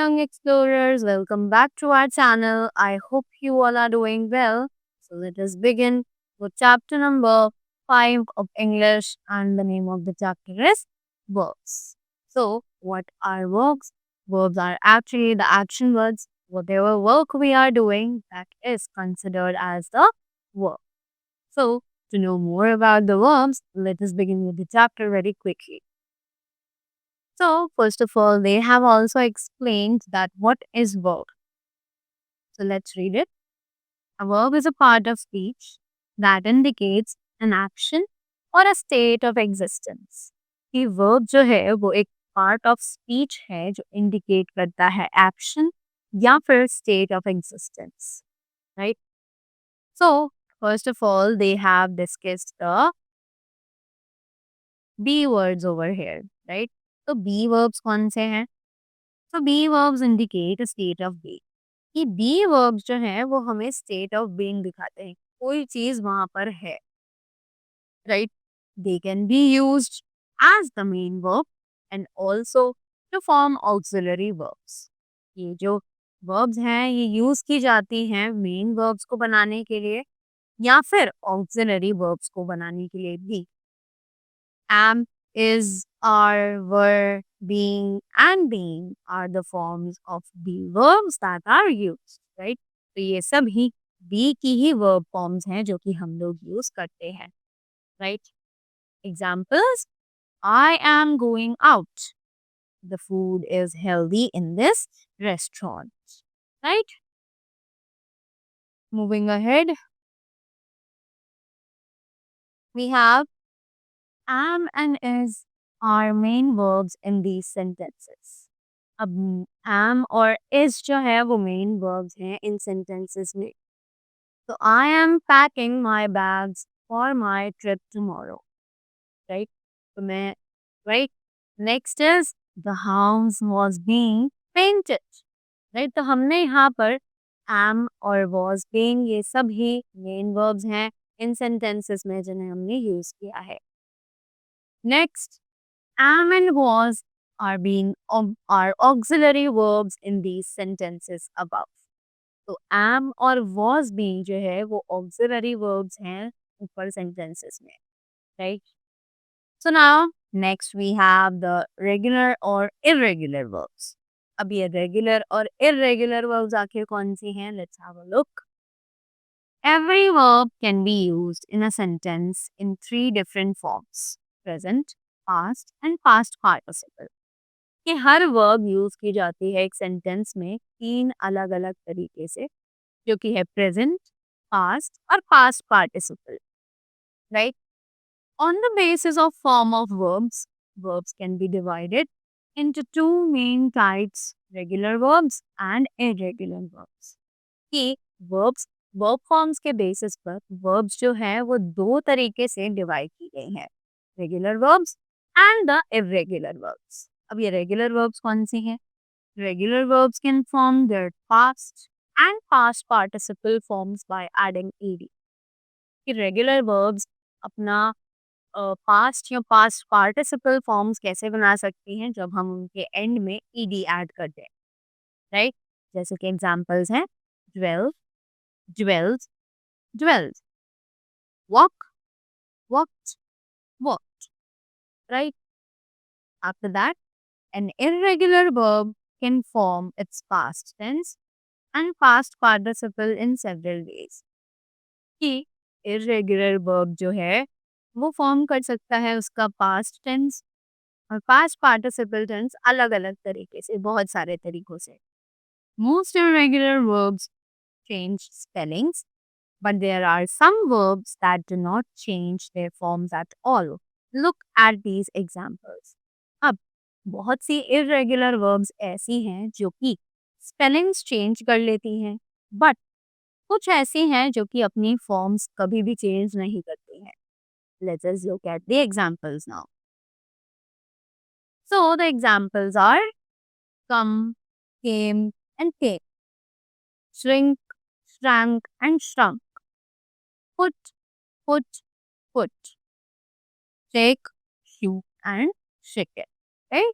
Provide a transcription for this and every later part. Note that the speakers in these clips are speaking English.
young explorers, welcome back to our channel. I hope you all are doing well. So, let us begin with chapter number 5 of English, and the name of the chapter is verbs. So, what are verbs? Verbs are actually the action words. Whatever work we are doing, that is considered as the verb. So, to know more about the verbs, let us begin with the chapter very quickly. So, first of all, they have also explained that what is verb. So, let's read it. A verb is a part of speech that indicates an action or a state of existence. ये verb जो है वो एक part of speech है जो indicate करता है action या फिर state of existence, right? So, first of all, they have discussed the be words over here, right? तो be verbs कौन से हैं? तो be verbs indicate state of being. ये बी वर्ब्स जो है वो हमें स्टेट ऑफ बीइंग दिखाते हैं, कोई चीज वहां पर है, right? They can be used as the main verb and also to form auxiliary verbs. ये जो वर्ब्स हैं ये यूज की जाती हैं मेन वर्ब्स को बनाने के लिए या फिर ऑक्सिलरी वर्ब्स को बनाने के लिए भी। Am, is, are, were, being, and being are the forms of be verbs that are used, right? तो ये सब ही be की ही verb forms हैं जो कि हम लोग use करते हैं, right? Examples: I am going out. The food is healthy in this restaurant, right? Moving ahead, we have am and is are main verbs in these sentences. अब am और is जो है वो मेन verbs हैं इन sentences में. So I am packing my bags for my trip tomorrow. Right? तो मैं right. Next is the house was being painted. Right? तो हमने यहाँ पर am और was being ये सब ही main verbs हैं इन sentences में जिन्हें हमने use किया है. Next, am and was are auxiliary verbs in these sentences above. तो am और was being जो है वो auxiliary verbs हैं ऊपर sentences में, right? So now next we have the regular or irregular verbs. अब ये regular और irregular verbs आखिर कौन सी हैं? Let's have a look. Every verb can be used in a sentence in 3 different forms: present, past and past participle. कि हर verb use की जाती है एक सेंटेंस में 3 अलग-अलग तरीके से, जो कि है प्रेजेंट, पास्ट और past participle, right? On the basis of form of verbs, verbs can be divided into two main types: regular verbs and irregular verbs. कि verbs verb forms के basis पर verbs जो है वो 2 तरीके से डिवाइड की गई हैं: regular verbs and the irregular verbs. अब ये regular verbs कौन सी हैं? Regular verbs can form their past and past participle forms by adding ed. कि regular verbs अपना पास्ट या पास्ट पार्टिसिपल फॉर्म्स कैसे बना सकती हैं जब हम उनके एंड में ed ऐड कर दें, राइट? जैसे कि एग्जांपल्स हैं dwell, dwells, dwells, walk, walked, walked, right? After that, an irregular verb can form its past tense and past participle in several ways. कि irregular verb जो है वो फॉर्म कर सकता है उसका past tense और past participle tense अलग-अलग तरीके से, बहुत सारे तरीकों से. Most irregular verbs change spellings, but there are some verbs that do not change their forms at all. Look at these examples. अब बहुत सी irregular verbs ऐसी हैं जो कि spellings change कर लेती हैं, but कुछ ऐसी हैं जो कि अपनी forms कभी भी change नहीं करती हैं. Let us look at the examples now. So the examples are come, came, and came. Shrink, shrank, and shrunk. Put, put, put. Shake, shoot, and shaken. Right?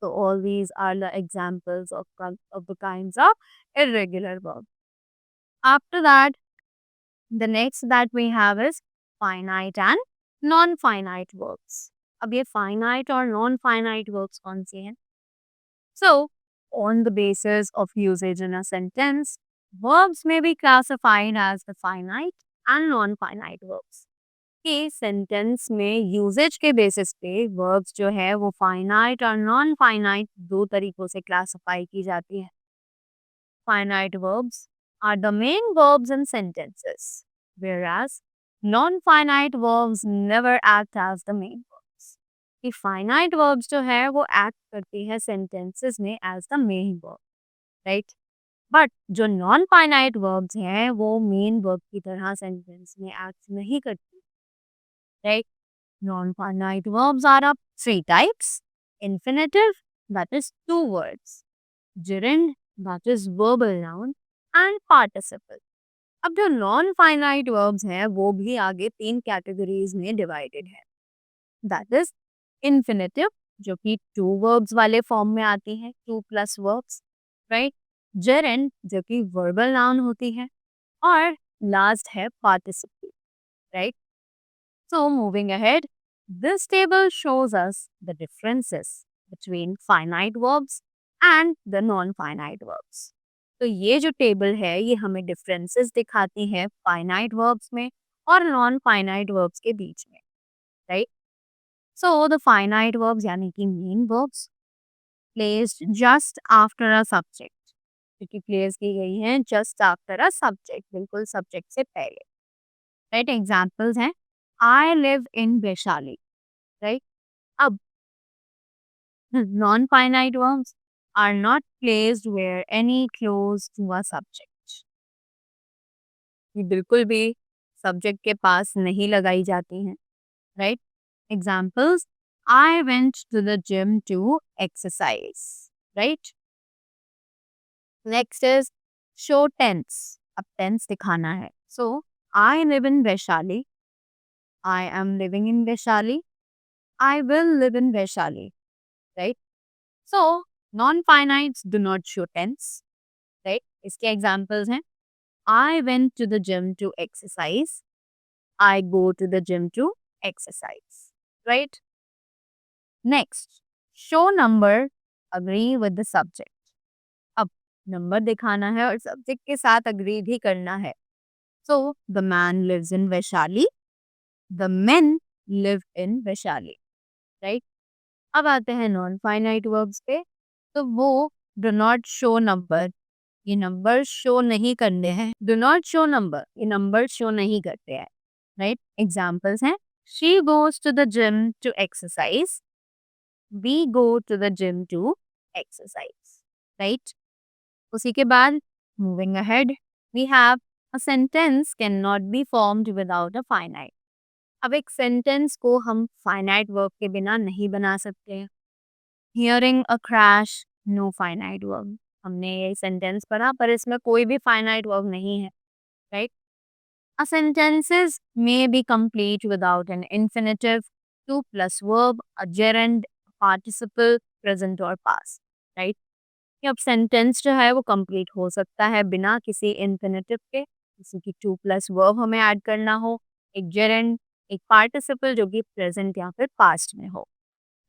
So all these are the examples of the kinds of irregular verbs. After that, the next that we have is finite and non-finite verbs. अब ये finite और non-finite verbs कौन से हैं? So, on the basis of usage in a sentence, verbs may be classified as the finite and non-finite verbs. कि sentence में usage के basis पे वर्ब्स जो है वो फाइनाइट और नॉन फाइनाइट दो तरीकों से क्लासिफाई की जाती है. Finite verbs are the main verbs in sentences, whereas non-finite verbs never act as the main verbs. कि finite verbs जो है वो act करती है sentences में as the main verb, right? But जो non-finite verbs हैं वो main verb की तरह sentence में act नहीं करती, right? Non-finite verbs are of three types: infinitive, that is two words; gerund, that is verbal noun; and participle. अब जो नॉन फाइनाइट वर्ब्स हैं वो भी आगे तीन कैटेगरीज में डिवाइडेड है. दैट इज इन्फिनेटिव, जो कि टू वर्ब्स वाले फॉर्म में आती है, two plus verbs, right. Gerund, जो कि वर्बल नाउन होती है. और लास्ट है participle, right. So moving ahead, this table shows us the differences between finite verbs and the non finite verbs. तो ये जो टेबल है ये हमें डिफरेंसेस दिखाती है फाइनाइट वर्ब्स में और नॉन फाइनाइट वर्ब्स के बीच में, right. So the finite verbs यानी कि main verbs placed just after a subject, क्योंकि प्लेस की गई हैं जस्ट आफ्टर अ सब्जेक्ट, बिल्कुल सब्जेक्ट से पहले, राइट. एग्जांपल्स हैं आई लिव इन वैशाली, राइट. अब non-finite verbs are not placed where any close to a subject. ये बिल्कुल भी सब्जेक्ट के पास नहीं लगाई जाती हैं, right. Examples, I went to the gym to exercise, right. Next is show tense. अब टेंस दिखाना है. So I live in Vaishali, I am living in Vaishali, I will live in Vaishali, right. So, non-finites do not show tense, right? इसके examples हैं I went to the gym to exercise, I go to the gym to exercise, right? Next, show number, agree with the subject. अब number दिखाना है और subject के साथ agree भी करना है. So, the man lives in Vaishali, the men live in Vaishali, right? अब आते हैं नॉन फाइनाइट वर्ब्स पे. तो वो डू नॉट शो नंबर, ये नंबर शो नहीं करने हैं. डू नॉट शो नंबर, ये नंबर शो नहीं करते हैं, राइट. एग्जांपल्स हैं she goes to the gym to exercise, we go to the gym to exercise, right. उसी के बाद moving ahead we have a sentence can not be formed without a finite. अब एक sentence को हम finite verb के बिना नहीं बना सकते. Hearing a crash, no finite verb. हमने ये सेंटेंस पढ़ा पर इसमें कोई भी फाइनाइट वर्ब नहीं है, right. A sentences may be complete without an infinitive, two plus verb, a gerund, participle, present और पास्ट, राइट. अब सेंटेंस जो है वो कंप्लीट हो सकता है बिना किसी इन्फिनेटिव के, किसी की टू प्लस वर्ब हमें ऐड करना हो, एक जेरेंड, एक पार्टिसिपल जो कि प्रेजेंट या फिर पास्ट में हो,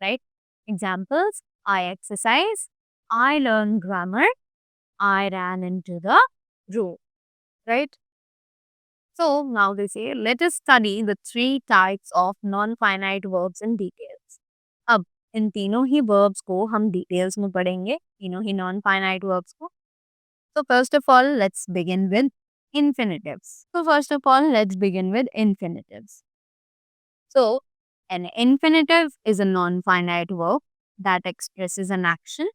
right. Examples, I exercise, I learn grammar, I ran into the room, right. So now they say let us study the three types of non finite verbs in details. अब इन तीनों ही verbs को हम details में पढ़ेंगे, तीनों ही non finite verbs को. So first of all, let's begin with infinitives. So first of all, let's begin with infinitives. So an infinitive is a non-finite verb that expresses an action.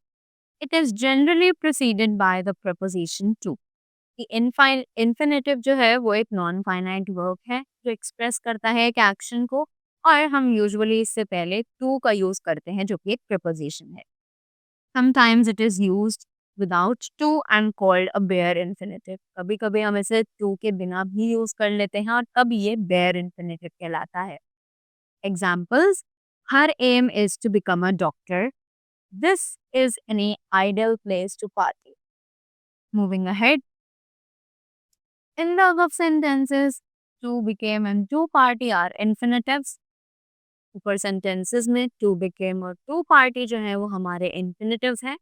It is generally preceded by the preposition to. The infinitive जो है वो एक non-finite verb है जो express करता है एक action को, और हम usually इससे पहले to का use करते हैं जो कि एक preposition है. Sometimes it is used without to and called a bare infinitive. कभी कभी हम इसे to के बिना भी यूज कर लेते हैं और तब ये bare infinitive कहलाता है. Examples, her aim is to become a doctor, This is an ideal place to party. Moving ahead, in the above sentences, to became and to party are infinitives. ऊपर sentences में to became और to party जो है वो हमारे infinitives हैं.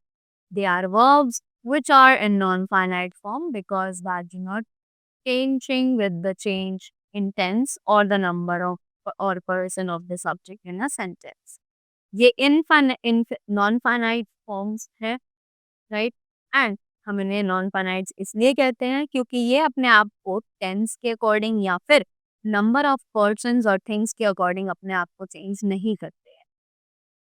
They are verbs which are in non-finite form because that do not changing with the change in tense or the number of or person of the subject in a sentence. ये non finite forms है, right. And हम इन्हें non finite इसलिए कहते हैं क्योंकि ये अपने आप को टेंस के अकॉर्डिंग या फिर नंबर ऑफ पर्सन्स और थिंग्स के अकॉर्डिंग अपने आप को चेंज नहीं करते हैं,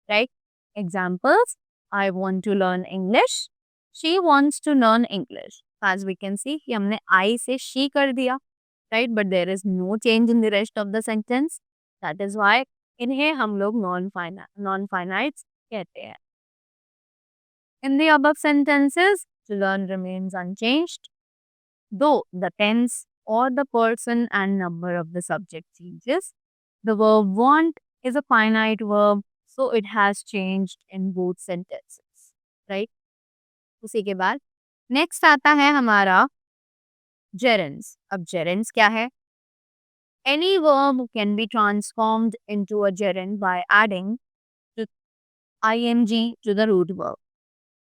right. Examples, I want to learn English, she wants to learn English. As we can see कि हमने आई से शी कर दिया, right, but there is no change in the rest of the sentence. That is why इन्हें हम लोग non finites कहते हैं. In the above sentences, to learn remains unchanged, though the tense or the person and number of the subject changes. The verb want is a finite verb, so it has changed in both sentences, right? उसी के बाद next आता है हमारा gerunds. अब gerunds क्या है? Any verb can be transformed into a gerund by adding to ing to the root verb.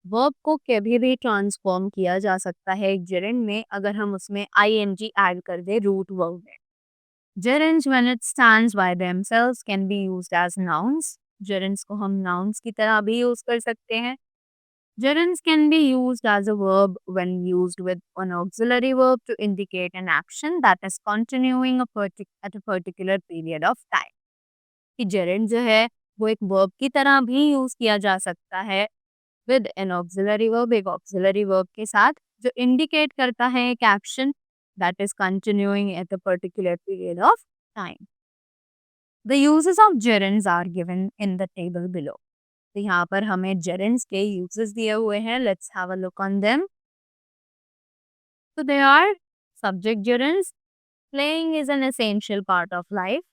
Verb को कभी भी ट्रांसफॉर्म किया जा सकता है एक जेरेंड में अगर हम उसमें आईएनजी ऐड कर दे रूट वर्ब में. Gerunds when it stands by themselves can be used as nouns. Gerunds को हम नाउन्स की तरह भी यूज कर सकते हैं. Gerunds can be used as a verb when used with an auxiliary verb to indicate an action that is continuing at a particular period of time. कि gerund जो है वो एक वर्ब की तरह भी यूज किया जा सकता है with an auxiliary verb, एक auxiliary verb के साथ जो indicate करता है एक action that is continuing at a particular period of time. The uses of gerunds are given in the table below. तो यहाँ पर हमें gerunds के uses दिए हुए हैं. Let's have a look on them. So they are subject gerunds. Playing is an essential part of life.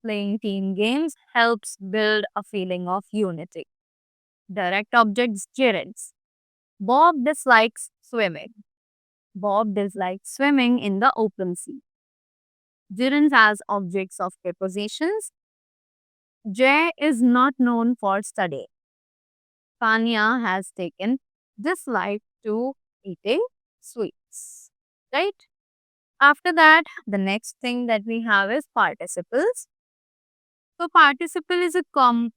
Playing team games helps build a feeling of unity. Direct objects gerunds. Bob dislikes swimming. Bob dislikes swimming in the open sea. Gerunds as objects of prepositions. Jay is not known for studying. Tanya has taken dislike to eating sweets. Right? After that, the next thing that we have is participles. So participle is a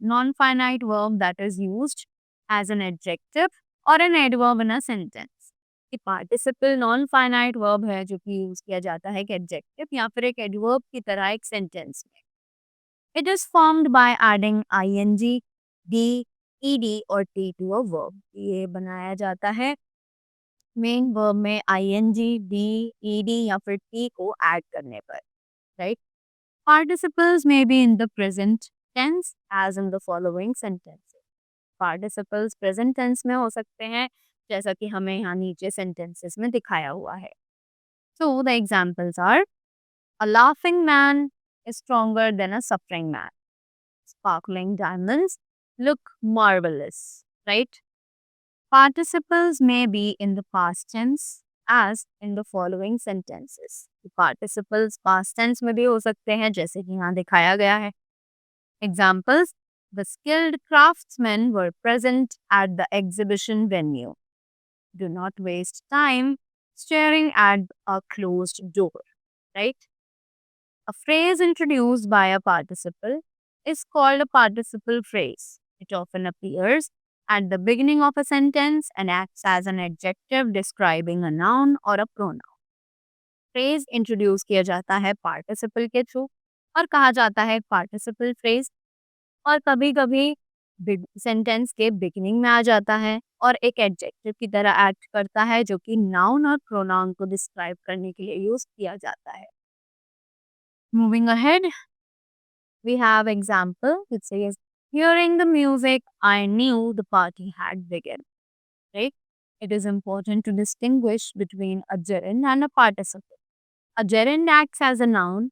non-finite verb that is used as an adjective और an adverb in a sentence. कि participle non-finite verb है जो कि use किया जाता है एक adjective या फिर एक adverb की तरह एक sentence में. It is formed by adding ing, d, ed और t to a verb. ये बनाया जाता है main verb में ing, d, ed या फिर t को add करने पर, right? Participles may be in the present tense as in the following sentences. Participles present tense में हो सकते हैं जैसा कि हमें यहाँ नीचे sentences में दिखाया हुआ है. So the examples are a laughing man is stronger than a suffering man. Sparkling diamonds look marvelous, right? Participles may be in the past tense as in the following sentences. Participles past tense में भी हो सकते हैं जैसे कि यहाँ दिखाया गया है. Examples: the skilled craftsmen were present at the exhibition venue. Do not waste time staring at a closed door, right? A phrase introduced by a participle is called a participle phrase. It often appears at the beginning of a sentence and acts as an adjective describing a noun or a pronoun. Phrase introduce किया जाता है participle के through और कहा जाता है participle phrase और कभी कभी सेंटेंस के बिगिनिंग में आ जाता है और एक एडजेक्टिव की तरह एक्ट करता है जो कि नाउन और प्रोनाउन को डिस्क्राइब करने के लिए यूज किया जाता है. Moving ahead, we have example which says hearing the music I knew the party had begun. Right? It is important to distinguish between a gerund and a participle. A gerund acts as a noun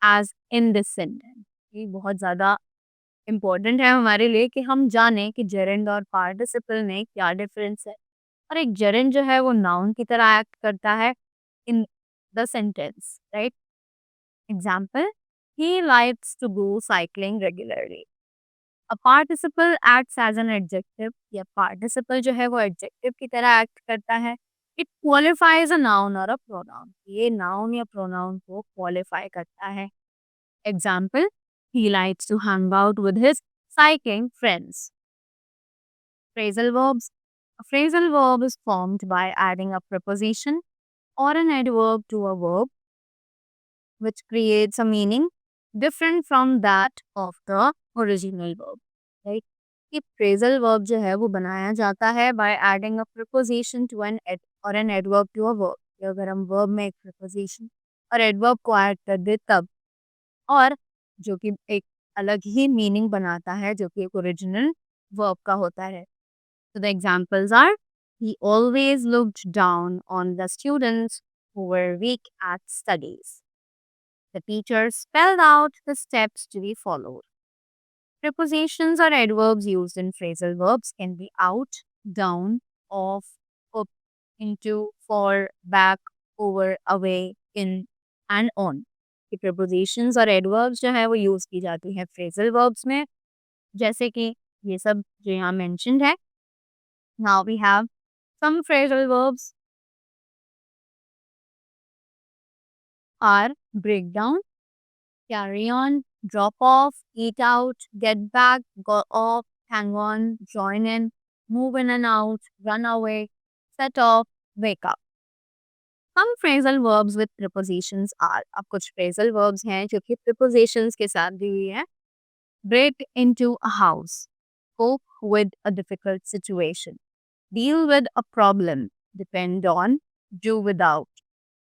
as in this sentence. ये बहुत ज़्यादा important है हमारे लिए कि हम जाने कि जेरेंड और पार्टिसिपल में क्या डिफरेंस है। और एक जेरेंड जो है वो नाउन की तरह एक्ट करता है in the sentence, right? Example, he likes to go cycling regularly. A participle acts as an adjective, या पार्टिसिपल जो है वो एडजेक्टिव की तरह एक्ट करता है। इट क्वालिफाइज अ नाउन और अ प्रोनाउन, ये नाउन या प्रोनाउन को क्वालिफाई करता है। Example, he likes to hang out with his cycling friends. Phrasal verbs. A phrasal verb is formed by adding a preposition or an adverb to a verb, which creates a meaning different from that of the original verb. Right? कि phrasal verb जो है वो बनाया जाता है by adding a preposition to an ad or an adverb to a verb. कि अगर हम verb में एक preposition और adverb को add कर दे तब, और जो कि एक अलग ही मीनिंग बनाता है जो कि एक ओरिजिनल वर्ब का होता है। So the examples are, he always looked down on the students who were weak at studies. The teacher spelled out the steps to be followed. Prepositions or adverbs used in phrasal verbs can be out, down, off, up, into, for, back, over, away, in, and on. कि prepositions और adverbs जो है वो use की जाती है phrasal verbs में, जैसे कि ये सब जो यहाँ mentioned है. Now we have some phrasal verbs are breakdown, carry on, drop off, eat out, get back, go off, hang on, join in, move in and out, run away, set off, wake up. Some phrasal verbs with prepositions are, अब कुछ phrasal verbs हैं जो कि prepositions के साथ दी हुई है. Break into a house, cope with a difficult situation, deal with a problem, depend on, do without,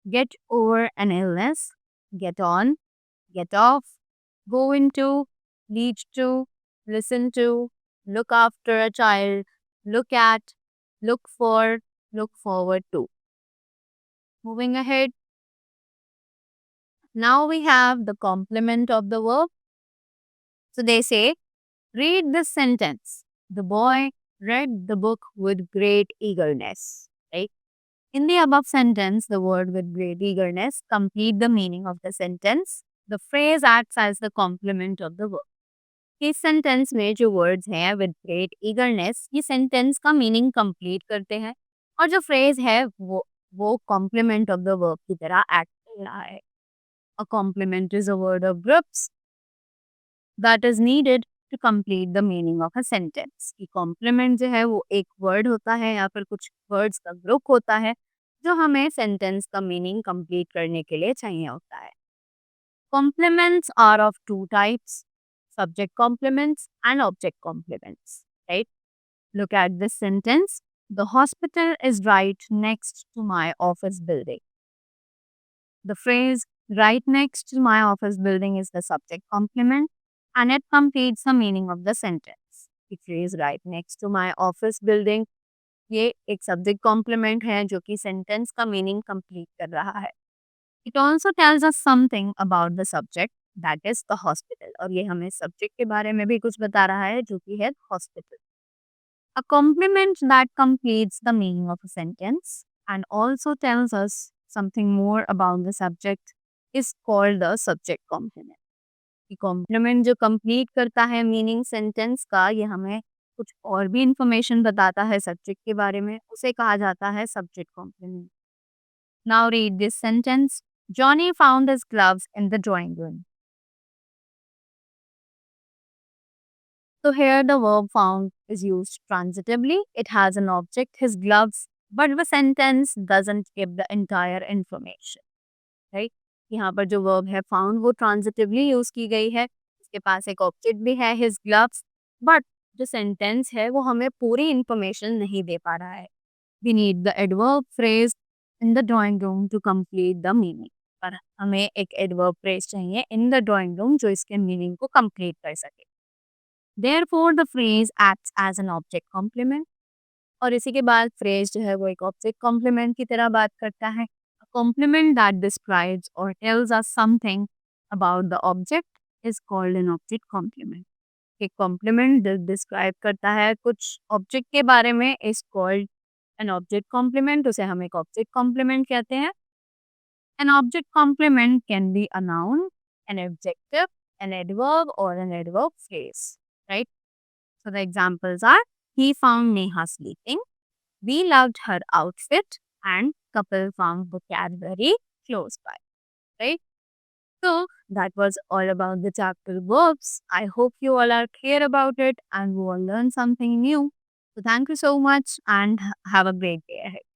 get over an illness, get on, get off, go into, lead to, listen to, look after a child, look at, look for, look forward to. Moving ahead, now we have the complement of the verb. So they say, read this sentence. The boy read the book with great eagerness. Right? In the above sentence, the word with great eagerness complete the meaning of the sentence. The phrase acts as the complement of the verb. इस sentence में जो words हैं with great eagerness, ये sentence का meaning complete करते हैं, और जो फ्रेज है वो कॉम्प्लीमेंट ऑफ द वर्ब की तरह एक्ट कर रहा है. A complement is a word of groups that is needed to complete the meaning of a sentence. कि कॉम्प्लीमेंट जो है वो एक वर्ड होता है या फिर कुछ वर्ड्स का ग्रुप होता है जो हमें सेंटेंस का मीनिंग कंप्लीट करने के लिए चाहिए होता है. Complements are of two types, subject complements and object complements, right? Look at this sentence. The hospital is right next to my office building. The phrase right next to my office building is the subject complement and it completes the meaning of the sentence. The phrase right next to my office building ये एक subject complement है जो कि sentence का meaning complete कर रहा है. It also tells us something about the subject that is the hospital, और ये हमें सब्जेक्ट के बारे में भी कुछ बता रहा है जो कि है hospital. A complement that completes the meaning of a sentence and also tells us something more about the subject is called the subject complement. Complement जो कंप्लीट करता है मीनिंग सेंटेंस का, ये हमें कुछ और भी इंफॉर्मेशन बताता है सब्जेक्ट के बारे में, उसे कहा जाता है subject complement. Now read this sentence. Johnny found his gloves in the drawing room. So here the verb found is used transitively. It has an object, his gloves, but the sentence doesn't give the entire information. Right? यहाँ पर जो verb है found वो transitively use की गई है. इसके पास एक object भी है his gloves, but जो sentence है वो हमें पूरी information नहीं दे पा रहा है. We need the adverb phrase in the drawing room to complete the meaning. पर हमें एक adverb phrase चाहिए in the drawing room जो इसके meaning को complete कर सके. Therefore, the phrase acts as an object complement. और इसी के बाद phrase जो है वो एक object complement की तरह बात करता है. A complement that describes or tells us something about the object is called an object complement. एक कॉम्प्लीमेंट डिस्क्राइब करता है कुछ ऑब्जेक्ट के बारे में is called an object complement, उसे हम एक ऑब्जेक्ट कॉम्प्लीमेंट कहते हैं। An object complement can be a noun, an adjective, an adverb और an adverb phrase, right? So the examples are he found Neha sleeping, we loved her outfit, and couple found vocabulary close by, right? So that was all about the chapter verbs. I hope you all are clear about it and you all learned something new. So thank you so much and have a great day ahead.